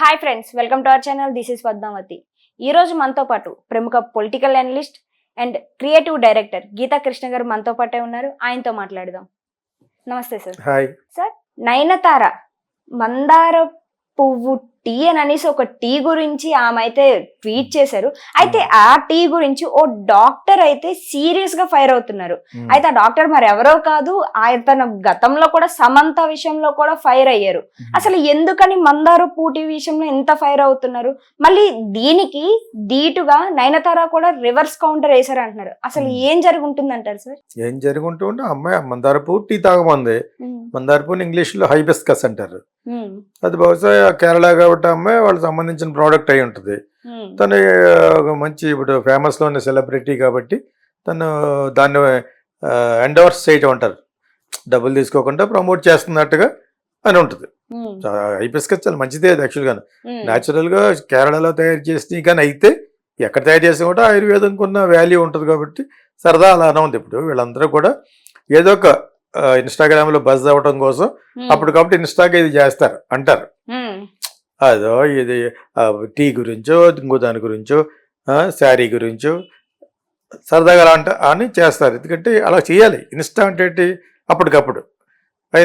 Hi friends, welcome to our channel. This is Padmavathi. ఈ రోజు మనతో పాటు ప్రముఖ political analyst and creative director Geetha Krishna గారు మనతో పాటే ఉన్నారు. ఆయనతో మాట్లాడదాం. నమస్తే సార్. హాయ్ సార్, నయనతార మందార పువ్వు టీ అని అనేసి ఒక టీ గురించి ఆమె అయితే ట్వీట్ చేశారు. అయితే ఆ టీ గురించి ఓ డాక్టర్ అయితే సీరియస్ గా ఫైర్ అవుతున్నారు. అయితే ఆ డాక్టర్ మరి ఎవరో కాదు, ఆయన గతంలో కూడా సమంత విషయంలో కూడా ఫైర్ అయ్యారు. అసలు ఎందుకని మందార పూటి విషయంలో ఎంత ఫైర్ అవుతున్నారు? మళ్ళీ దీనికి ధీటుగా నయనతార కూడా రివర్స్ కౌంటర్ వేశారు అంటున్నారు. అసలు ఏం జరుగుంటుంది అంటారు సార్? ఏం జరుగుంటుంటే అమ్మాయి మందార పువ్వు టీ తాగమంది. మందార పువ్వుని ఇంగ్లీష్ లో హైబిస్కస్ అంటారు. అది బహుశా కేరళ కాబట్టి అమ్మాయి వాళ్ళకి సంబంధించిన ప్రోడక్ట్ అయి ఉంటుంది. తను మంచి ఇప్పుడు ఫేమస్ లో ఉన్న సెలబ్రిటీ కాబట్టి తను దాన్ని ఎండోర్స్ చేయటం అంటారు, డబ్బులు తీసుకోకుండా ప్రమోట్ చేస్తున్నట్టుగా అని ఉంటుంది. హైబిస్కస్ చాలా మంచిదే యాక్చువల్గా. న్యాచురల్ గా కేరళలో తయారు చేసి కానీ అయితే ఎక్కడ తయారు చేసినా కూడా ఆయుర్వేదంకి ఉన్న వాల్యూ ఉంటుంది కాబట్టి సరదా అలానే ఉంది. ఇప్పుడు వీళ్ళందరూ కూడా ఏదో ఒక ఇన్స్టాగ్రామ్ లో బజ్ అవ్వడం కోసం అప్పటికప్పుడు ఇన్స్టాగా ఇది చేస్తారు అంటారు. అదో ఇది టీ గురించో ఇంకో దాని గురించో శారీ గురించో సరదాగా అలా అని చేస్తారు. ఎందుకంటే అలా చేయాలి. ఇన్స్టా అంటే అప్పటికప్పుడు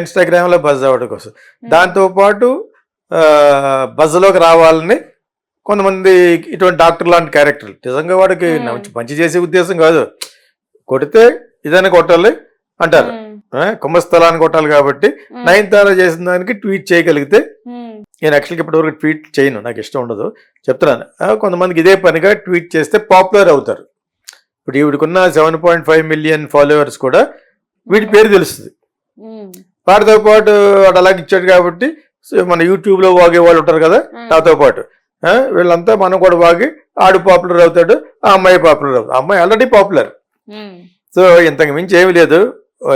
ఇన్స్టాగ్రామ్లో బజ్ అవ్వడం కోసం. దాంతోపాటు బజ్లోకి రావాలని కొంతమంది ఇటువంటి డాక్టర్ లాంటి క్యారెక్టర్లు నిజంగా వాడికి మంచి చేసే ఉద్దేశం కాదు, కొడితే ఇదైనా కొట్టాలి అంటారు, కుంభస్థలాన్ని కొట్టాలి. కాబట్టి నయనతార చేసిన దానికి ట్వీట్ చేయగలిగితే, నేను యాక్చువల్గా ఇప్పటివరకు ట్వీట్ చేయను, నాకు ఇష్టం ఉండదు చెప్తున్నాను. కొంతమందికి ఇదే పనిగా ట్వీట్ చేస్తే పాపులర్ అవుతారు. ఇప్పుడు ఈవిడికున్న 7.5 మిలియన్ ఫాలోవర్స్ కూడా వీడి పేరు తెలుస్తుంది. వాటితో పాటు వాడు అలాగే ఇచ్చాడు కాబట్టి మన యూట్యూబ్లో వాగే వాళ్ళు ఉంటారు కదా, నాతో పాటు వీళ్ళంతా మనం కూడా వాగి ఆడు పాపులర్ అవుతాడు, ఆ అమ్మాయి పాపులర్ అవుతుంది. ఆ అమ్మాయి ఆల్రెడీ పాపులర్. సో ఇంతకు మించి ఏమి లేదు.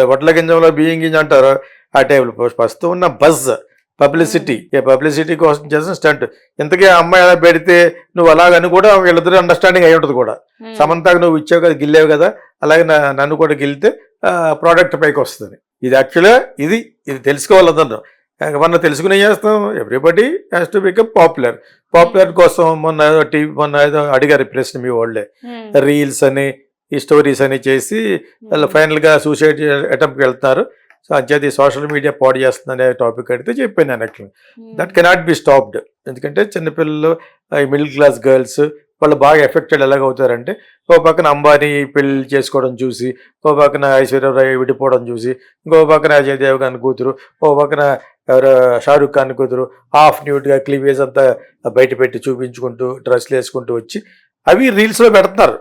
వడ్ల గింజంలో బియ్యం గింజ అంటారు ఆ టైంలో. ప్రస్తుతం ఉన్న బజ్ పబ్లిసిటీ కోసం చేసిన స్టంట్. ఇంతకీ ఆ అమ్మాయి అలా పెడితే నువ్వు అలాగని కూడా వీళ్ళిద్దరూ అండర్స్టాండింగ్ అయి ఉంటుంది కూడా. సమంతకు నువ్వు ఇచ్చావు కదా, గిల్లేవు కదా, అలాగే నన్ను కూడా గిల్లితే ప్రోడక్ట్ పైకి వస్తుంది. ఇది యాక్చువల్గా ఇది తెలుసుకోవాలన్నారు. మనం తెలుసుకుని చేస్తాం. Everybody has to become popular కోసం మొన్న ఏదో అడిగారు ప్రశ్న మీ వాళ్ళే, రీల్స్ అని ఈ స్టోరీస్ అని చేసి వాళ్ళు ఫైనల్గా సూసైడ్ అటెంప్ట్కి వెళ్తున్నారు. సో అంచేది సోషల్ మీడియా పాడు చేస్తుందనే టాపిక్ అడిగితే చెప్పాను నేను actually that cannot be stopped. ఎందుకంటే చిన్నపిల్లలు, మిడిల్ క్లాస్ గర్ల్స్ వాళ్ళు బాగా ఎఫెక్టెడ్ ఎలాగవుతారంటే, ఓ పక్కన అంబానీ పెళ్లి చేసుకోవడం చూసి, ఓ పక్కన ఐశ్వర్యరాయ్ విడిపోవడం చూసి, ఇంకో పక్కన అజయ్ దేవగన్ కూతురు, ఓ పక్కన ఎవరో షారూఖ్ ఖాన్ కూతురు హాఫ్ న్యూడ్గా క్లీవేజ్ అంతా బయట పెట్టి చూపించుకుంటూ డ్రెస్లు వేసుకుంటూ వచ్చి అవి రీల్స్లో పెడుతున్నారు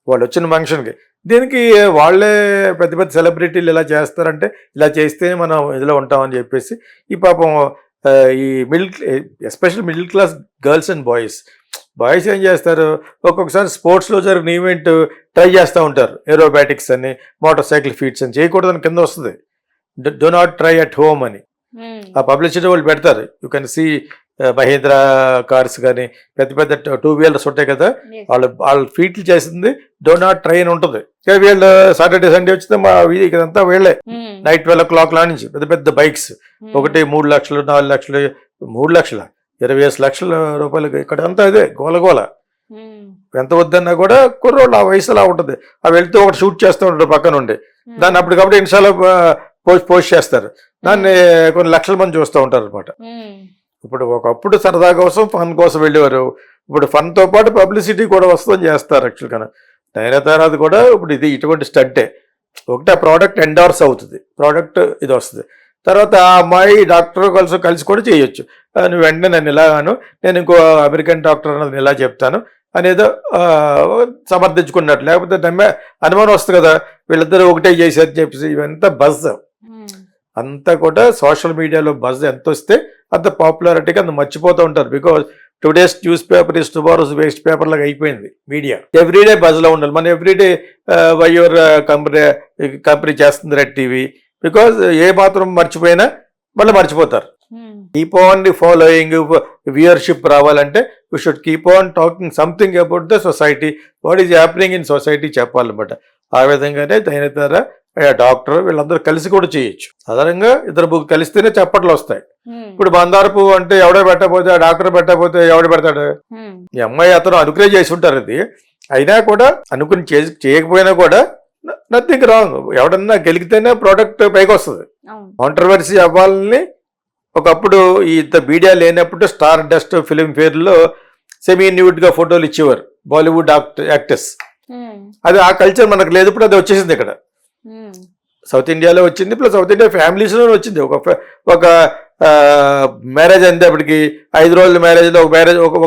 వాళ్ళు వచ్చిన ఫంక్షన్కి. దీనికి వాళ్ళే పెద్ద పెద్ద సెలబ్రిటీలు ఇలా చేస్తారంటే, ఇలా చేస్తే మనం ఇదిలో ఉంటామని చెప్పేసి ఈ పాపం ఈ special middle class girls and boys ఏం చేస్తారు, ఒక్కొక్కసారి స్పోర్ట్స్లో జరిగిన ఈవెంట్ ట్రై చేస్తూ ఉంటారు. ఏరోబాటిక్స్ అని, మోటార్ సైకిల్ ఫీట్స్ అని చేయకూడదని కింద వస్తుంది, do not try at home అని. ఆ పబ్లిసిటీ వాళ్ళు పెడతారు. You can see Mahindra cars కానీ పెద్ద పెద్ద 2 వీలర్స్ ఉంటాయి కదా, వాళ్ళు ఫీట్లు చేసింది డో నాట్ ట్రై అని ఉంటుంది. వీళ్ళు సాటర్డే సండే వచ్చితే మా ఇదంతా వీళ్ళే నైట్ 12 o'clock నుంచి పెద్ద పెద్ద బైక్స్, ఒకటి 3 లక్షలు 4 లక్షలు 3 లక్షల 25 లక్షల రూపాయలు. ఇక్కడ అంతా అదే గోలగోల. ఎంత వద్దన్నా కూడా కుర్రోళ్ళు ఆ వయసులా ఉంటుంది. అవి వెళ్తూ ఒకటి షూట్ చేస్తూ ఉంటారు పక్క నుండి. దాన్ని అప్పటికప్పుడు ఇన్స్టాలో పోస్ట్ చేస్తారు. దాన్ని కొన్ని లక్షల మంది చూస్తూ ఉంటారు అనమాట. ఇప్పుడు ఒకప్పుడు సరదా కోసం ఫన్ కోసం వెళ్ళేవారు. ఇప్పుడు ఫన్తో పాటు పబ్లిసిటీ కూడా వస్తుందని చేస్తారు యాక్చువల్గా. నయనతారది కూడా ఇప్పుడు ఇది ఇటువంటి స్టంటే. ఒకటి ఆ ప్రోడక్ట్ ఎండోర్స్ అవుతుంది, ప్రోడక్ట్ ఇది వస్తుంది. తర్వాత ఆ అమ్మాయి డాక్టర్ కలిసి కూడా చేయొచ్చు. నువ్వు వెంటనే నన్ను ఇలాగాను, నేను ఇంకో అమెరికన్ డాక్టర్ అన్నది ఇలా చెప్తాను అనేదో సమర్థించుకున్నట్టు. లేకపోతే అనుమానం వస్తుంది కదా, వీళ్ళిద్దరూ ఒకటే చేసేది చెప్పేసి. ఇవంతా బజ్ అంతా కూడా సోషల్ మీడియాలో బజ్ ఎంత వస్తే అంత పాపులారిటీగా అంత మర్చిపోతూ ఉంటారు. Because today's news paper is tomorrow's waste paper లాగా అయిపోయింది మీడియా. ఎవ్రీడే బజ్లో ఉండాలి. మనం ఎవ్రీడే యువర్ కంపెనీ చేస్తుంది రెడ్ టీవీ. బికాజ్ ఏ మాత్రం మర్చిపోయినా మళ్ళీ మర్చిపోతారు. కీప్ ఆన్ ఫాలోయింగ్, వ్యూయర్షిప్ రావాలంటే we should keep on talking something about the society, what is happening in society చెప్పాలన్నమాట. ఆ విధంగానే నయనతార డాక్టర్ వీళ్ళందరూ కలిసి కూడా చేయొచ్చు. సాధారణంగా ఇద్దరు ముగ్గురు కలిస్తేనే చప్పట్లు వస్తాయి. ఇప్పుడు బందారపు అంటే ఎవడో పెట్టకపోతే, ఆ డాక్టర్ పెట్టకపోతే ఎవడు పెడతాడు? ఈ అమ్మాయి అతను అనుకునే చేసి ఉంటారు. ఇది అయినా కూడా అనుకుని చేయకపోయినా కూడా నథింగ్ రాంగ్. ఎవడన్నా గెలిగితేనే ప్రోడక్ట్ పైకి వస్తుంది. కాంట్రవర్సీ అవ్వాలని ఒకప్పుడు ఇంత మీడియా లేనప్పుడు స్టార్ డస్ట్ ఫిలిం ఫేర్లో సెమీ న్యూడ్ గా ఫోటోలు ఇచ్చేవారు బాలీవుడ్ యాక్టర్స్. అది ఆ కల్చర్ మనకు లేదు. ఇప్పుడు అది వచ్చేసింది ఇక్కడ సౌత్ ఇండియాలో వచ్చింది, ప్లస్ సౌత్ ఇండియా ఫ్యామిలీస్ లో వచ్చింది. ఒక మ్యారేజ్ అందేపటికి 5 రోజుల మ్యారేజ్ లో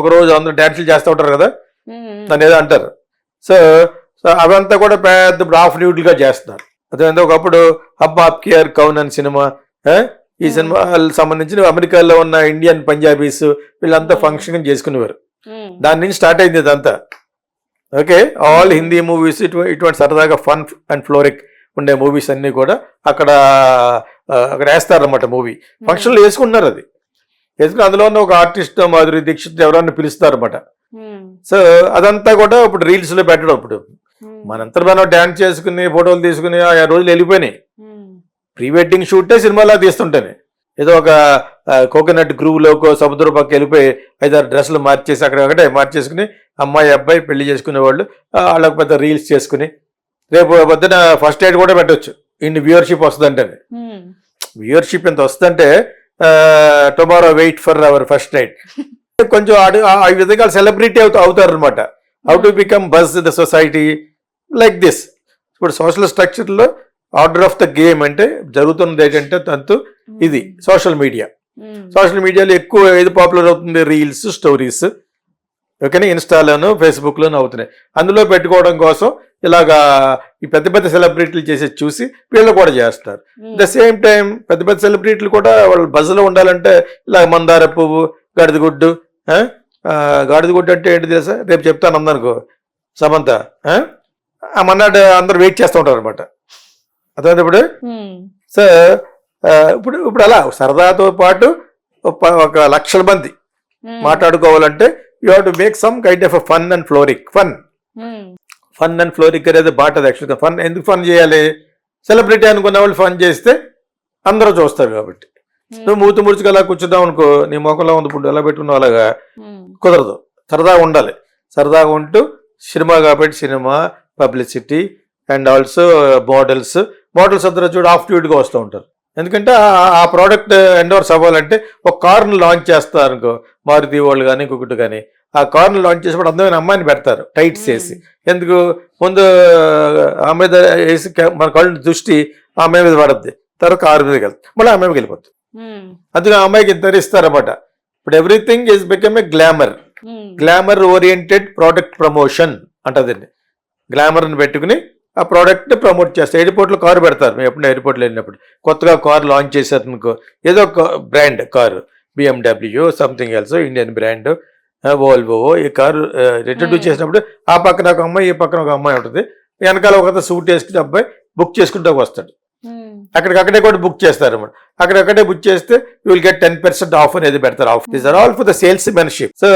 ఒక రోజు అందరూ డాన్సులు చేస్తూ ఉంటారు కదా, దాన్ని ఏదో అంటారు. సో అవంతా కూడా పెద్ద హాఫ్ న్యూడ్ గా చేస్తున్నారు. అదే ఒకప్పుడు హబ్ ఆప్కి యార్ కౌన్ అని సినిమా, ఈ సినిమా సంబంధించిన అమెరికాలో ఉన్న ఇండియన్ పంజాబీస్ వీళ్ళంతా ఫంక్షన్ చేసుకునేవారు. దాని నుంచి స్టార్ట్ అయింది ఇదంతా. ఓకే, ఆల్ హిందీ మూవీస్ ఇటువంటి సరదాగా ఫన్ అండ్ ఫ్లోరిక్ ఉండే మూవీస్ అన్ని కూడా అక్కడ వేస్తారన్నమాట. మూవీ ఫంక్షన్లు వేసుకుంటున్నారు. అది వేసుకుని అందులో ఉన్న ఒక ఆర్టిస్ట్ మాధురి దీక్షిత్ ఎవరన్నా పిలుస్తారన్నమాట. సో అదంతా కూడా ఇప్పుడు రీల్స్ లో పెట్టడం. ఇప్పుడు మనంతా మనం డాన్స్ చేసుకుని ఫోటోలు తీసుకుని ఆ రోజులు వెళ్ళిపోయినాయి. ప్రీ వెడ్డింగ్ షూటే సినిమాలా తీస్తుంటేనే ఏదో ఒక కోకోనట్ గ్రూవ్ లోకో సముద్రం పక్క వెళ్ళిపోయి 5-6 డ్రెస్సులు మార్చేసి అక్కడ ఒకటే మార్చేసుకుని అమ్మాయి అబ్బాయి పెళ్లి చేసుకునే వాళ్ళు వాళ్ళకి పెద్ద రీల్స్ చేసుకుని రేపు పొద్దున ఫస్ట్ ఎయిడ్ కూడా పెట్టవచ్చు. ఇన్ని వ్యూవర్షిప్ వస్తుందంటే, వ్యూవర్షిప్ ఎంత వస్తుందంటే tomorrow wait for our first night. కొంచెం ఆ విధంగా సెలబ్రిటీ అవుతారు అనమాట. How to become buzz the society like this. ఇప్పుడు సోషల్ స్ట్రక్చర్లో ఆర్డర్ ఆఫ్ ద గేమ్ అంటే జరుగుతున్నది ఏంటంటే తంతు ఇది సోషల్ మీడియా. సోషల్ మీడియాలో ఎక్కువ ఏది పాపులర్ అవుతుంది? Reels, stories. ఓకేనా, ఇన్స్టాలోను ఫేస్బుక్లోను అవుతున్నాయి. అందులో పెట్టుకోవడం కోసం ఇలాగా ఈ పెద్ద పెద్ద సెలబ్రిటీలు చేసేది చూసి వీళ్ళు కూడా చేస్తారు. ద సేమ్ టైం పెద్ద పెద్ద సెలబ్రిటీలు కూడా వాళ్ళు బజ్లో ఉండాలంటే ఇలా మందార పువ్వు, గాడిదగుడ్డు. గాడిదగుడ్డు అంటే ఏంటి తెలుసా? రేపు చెప్తాను అందనుకో సమంత. ఆ మన్నాడు అందరు వెయిట్ చేస్తూ ఉంటారు అనమాట. అదే ఇప్పుడు సో ఇప్పుడు అలా సరదాతో పాటు 1 లక్షల మంది మాట్లాడుకోవాలంటే you have to make some kind of fun and fluoric. Fun and fluoric అనేది బాటది. యాక్చువల్గా ఫన్ ఎందుకు ఫన్ చేయాలి? సెలబ్రిటీ అనుకున్న వాళ్ళు ఫన్ చేస్తే అందరూ చూస్తారు కాబట్టి. నువ్వు మూతి ముడుచుకు అలా కూర్చున్నావు అనుకో, నీ మొక్కలో ఉంది ఇప్పుడు ఎలా పెట్టుకున్నావు అలాగా కుదరదు. సరదాగా ఉండాలి. సరదాగా ఉంటూ సినిమా కాబట్టి cinema, publicity and also models అందరూ చూడు ఆఫ్ డ్యూటీగా వస్తూ ఉంటారు. ఎందుకంటే ఆ ప్రోడక్ట్ ఎండోర్స్ అవ్వాలంటే ఒక కార్ను లాంచ్ చేస్తారు అనుకో, మారుతి వాళ్ళు కానీ ఇంకొకటి కానీ, ఆ కార్ను లాంచ్ చేసినప్పుడు అందమైన అమ్మాయిని పెడతారు టైట్స్ వేసి. ఎందుకు? ముందు ఆమె మీద వేసి మన కళ్ళు దృష్టి ఆ అమ్మాయి మీద పడద్ది, తర్వాత కారు మీదకి వెళ్తుంది, మళ్ళీ ఆ అమ్మాయికి వెళ్ళిపోతుంది. అందుకే ఆ అమ్మాయికి ఇంత ఇస్తారన్నమాట. ఇప్పుడు everything is become a glamour oriented product promotion అంటదండి. గ్లామర్ని పెట్టుకుని ఆ ప్రోడక్ట్ ప్రమోట్ చేస్తారు. ఎయిర్పోర్ట్లో కారు పెడతారు. మేము ఎప్పుడు ఎయిర్పోర్ట్లో వెళ్ళినప్పుడు కొత్తగా కారు లాంచ్ చేశారు అనుకో, ఏదో ఒక brand car, BMW something else, Indian brand, Volvo, ఈ కారు ఇంట్రడ్యూస్ చేసినప్పుడు ఆ పక్కన ఒక అమ్మాయి, ఈ పక్కన ఒక అమ్మాయి ఉంటుంది. వెనకాల ఒక సూట్ వేసుకుని అబ్బాయి బుక్ చేసుకుంటూ వస్తాడు. అక్కడికక్కడే కూడా బుక్ చేస్తారు అన్నమాట. అక్కడక్కడే బుక్ చేస్తే యూ విల్ గెట్ 10% ఆఫ్ అనేది పెడతారు. Off these are all for the salesmanship. So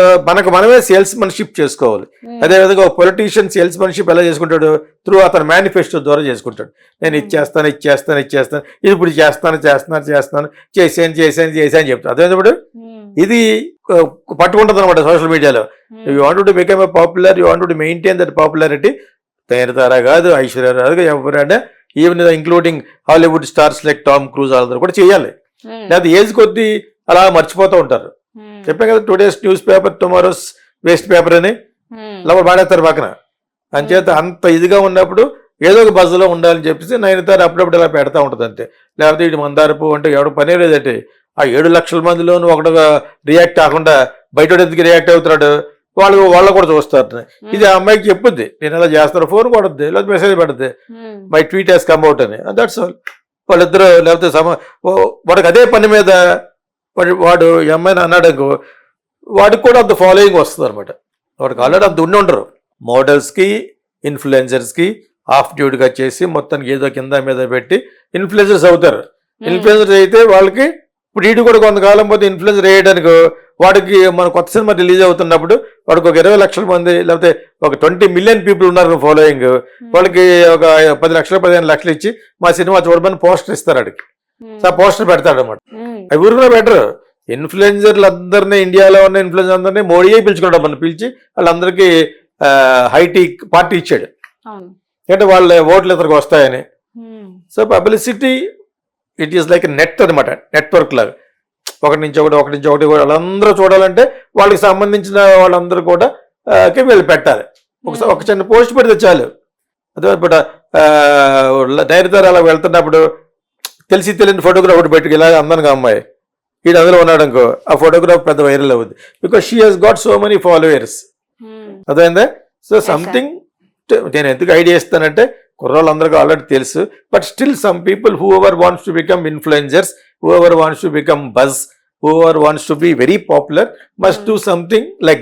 మనమే సేల్స్ మెన్షిప్ చేసుకోవాలి. అదేవిధంగా ఒక పొలిటీషియన్ సేల్స్ మెన్షిప్ ఎలా చేసుకుంటాడు? త్రూ అతను మేనిఫెస్టో ద్వారా చేసుకుంటాడు. నేను ఇచ్చేస్తాను, ఇది ఇప్పుడు చేస్తాను, చేసాను చెప్తాను. అదేవిధంగా ఇది పట్టుకుంటుంది అనమాట సోషల్ మీడియాలో. You want to become a popular, you want to maintain that popularity. తయారుతారా కాదు, ఐశ్వర్య రాదు, ఎవరైనా even including Hollywood stars like Tom Cruise వాళ్ళందరూ కూడా చేయాలి. లేదా ఏజ్ కొద్దీ అలా మర్చిపోతూ ఉంటారు. చెప్పాను కదా, today's news paper tomorrow's waste paper అని ఇలా వాడేస్తారు పక్కన. అంచేత అంత ఇదిగా ఉన్నప్పుడు ఏదో ఒక బజ్లో ఉండాలని చెప్పేసి నైన్తారు అప్పుడప్పుడు ఇలా పెడతా ఉంటుంది అంతే. లేకపోతే ఇటు మందారపు అంటే ఎవడ పనే లేదంటే ఆ 7 లక్షల మందిలోనూ ఒకటిగా రియాక్ట్ కాకుండా బయట ఎందుకు రియాక్ట్ అవుతున్నాడు వాళ్ళు కూడా చూస్తారు. ఇది ఆ అమ్మాయికి చెప్పుద్ది, నేను ఎలా చేస్తాను, ఫోన్ కొడుద్ది, లేకపోతే మెసేజ్ పెడుద్ది, my tweet has come out అని. That's all. వాళ్ళిద్దరు లేకపోతే వాడికి అదే పని మీద వాడు ఈ అమ్మాయిని అన్నాడు, వాడికి కూడా అంత ఫాలోయింగ్ వస్తుంది అనమాట. వాడికి ఆల్రెడీ అంత ఉండి ఉండరు. మోడల్స్కి, ఇన్ఫ్లుయెన్సర్స్కి ఆఫ్ డ్యూటీగా చేసి మొత్తానికి ఏదో కింద మీద పెట్టి ఇన్ఫ్లుయెన్సర్స్ అవుతారు. ఇన్ఫ్లుయెన్సర్స్ అయితే వాళ్ళకి ఇప్పుడు వీడు కూడా కొంతకాలం పోతే ఇన్ఫ్లుయెన్సర్ వేయడానికి వాడికి మన కొత్త సినిమా రిలీజ్ అవుతున్నప్పుడు వాడికి ఒక 20 లక్షల మంది లేకపోతే ఒక 20 మిలియన్ పీపుల్ ఉన్నారు ఫాలోయింగ్, వాళ్ళకి ఒక 10 లక్షలు 15 లక్షలు ఇచ్చి మా సినిమా చూడమని పోస్టర్ ఇస్తారు వాడికి. సో ఆ పోస్టర్ పెడతాడు అనమాట. అవి ఊరు కూడా బెటర్. ఇన్ఫ్లుయెన్సర్లు అందరినీ, ఇండియాలో ఉన్న ఇన్ఫ్లుయెన్సర్ అందరినీ మోడీయే పిలుచుకోవడం, మనం పిలిచి వాళ్ళందరికీ హైటీ పార్టీ ఇచ్చాడు. అంటే వాళ్ళ ఓట్లు ఇతరికి వస్తాయని. So publicity it is like net అనమాట, నెట్వర్క్ లాగా. ఒకటి నుంచి ఒకటి వాళ్ళందరూ చూడాలంటే వాళ్ళకి సంబంధించిన వాళ్ళందరూ కూడా వీళ్ళు పెట్టాలి. ఒక చిన్న పోస్ట్ పెడితే చాలు. అదే ఇప్పుడు డైరెక్టర్ అలా వెళ్తున్నప్పుడు తెలిసి తెలియని ఫోటోగ్రాఫ్ ఒకటి పెట్టుకు ఇలా అందంగా అమ్మాయి వీడు అందులో ఉన్నాడు అనుకో, ఆ ఫోటోగ్రాఫ్ పెద్ద వైరల్ అవుద్ది. Because she has got so many followers. అదైందా? సో సంథింగ్ నేను ఎందుకు ఐడియా ఇస్తానంటే కుర్రోళ్ళందరికీ ఆల్రెడీ తెలుసు. But still some people who ever wants to become influencers, whoever wants to become buzz, whoever wants to be very popular must do something like